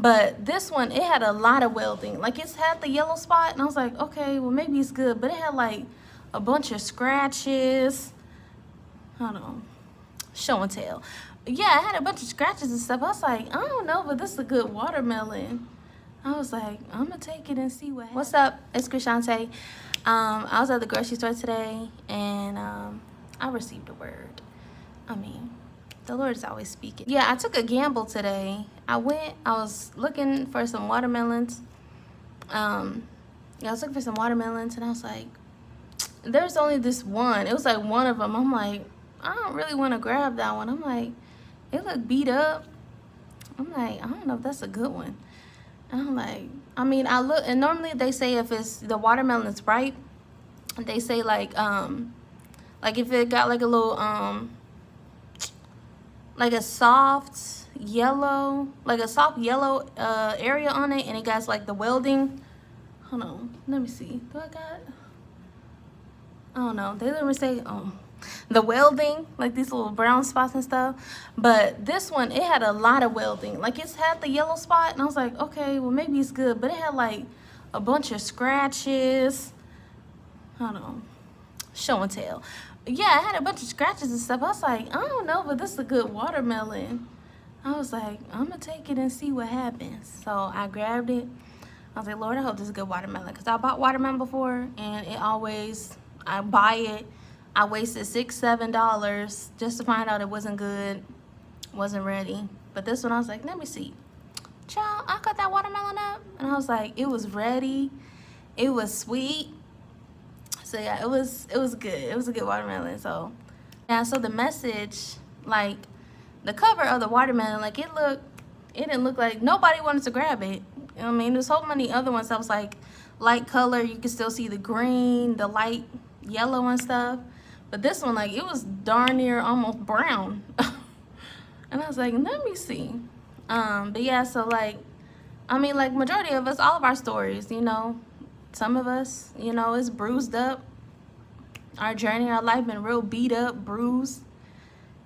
But this one, it had a lot of welding. Like, it's had the yellow spot, and I was like, okay, well, maybe it's good. But it had, like, a bunch of scratches. Hold on. Show and tell. Yeah, it had a bunch of scratches and stuff. I was like, I don't know, but this is a good watermelon. I was like, I'm gonna take it and see what happens. What's up? It's Krishante. I was at the grocery store today, and I received a word. I mean, the Lord is always speaking. Yeah, I took a gamble today. I was looking for some watermelons. Yeah, I was looking for some watermelons, and I was like, there's only this one. It was like one of them. I'm like, I don't really want to grab that one. I'm like, it looked beat up. I'm like, I don't know if that's a good one. And I'm like, I mean, I look, and normally they say if it's the watermelon is ripe, they say like if it got like a little like a soft yellow area on it, and it got like the welding. Hold on, let me see. Do I got? I don't know. They literally say the welding, like these little brown spots and stuff. But this one, it had a lot of welding. Like, it's had the yellow spot, and I was like, okay, well, maybe it's good. But it had like a bunch of scratches. Hold on. Show and tell. Yeah, it had a bunch of scratches and stuff. I was like, I don't know, but this is a good watermelon. I was like, I'm gonna take it and see what happens. So I grabbed it. I was like, Lord, I hope this is a good watermelon, because I bought watermelon before, and I buy it, I wasted $6-7 just to find out it wasn't good, wasn't ready. But this one, I was like, let me see. Child, I cut that watermelon up, and I was like, it was ready, it was sweet. So yeah, it was good. It was a good watermelon. So yeah, so the message, like the cover of the watermelon, like it didn't look like nobody wanted to grab it. You know what I mean? There's so many other ones that was like light color. You can still see the green, the light yellow and stuff. But this one, like, it was darn near almost brown. And I was like, let me see. But yeah, so like, I mean, like, majority of us, all of our stories, you know, some of us, you know, is bruised up. Our journey, our life been real beat up, bruised.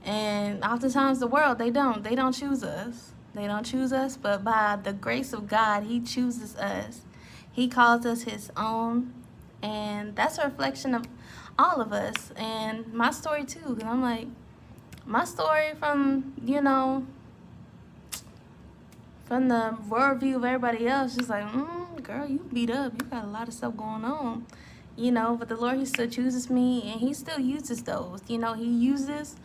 And oftentimes the world, they don't choose us. They don't choose us, but by the grace of God, he chooses us. He calls us his own. And that's a reflection of all of us. And my story too. Because I'm like, my story from, you know, from the worldview of everybody else, just like, girl, you beat up. You got a lot of stuff going on. You know, but the Lord, he still chooses me, and he still uses those. You know, he uses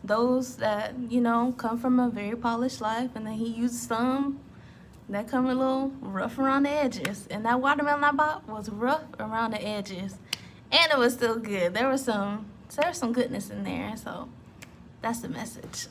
those that, you know, come from a very polished life, and then he uses some that come a little rough around the edges. And that watermelon I bought was rough around the edges, and it was still good. There was some goodness in there. So that's the message.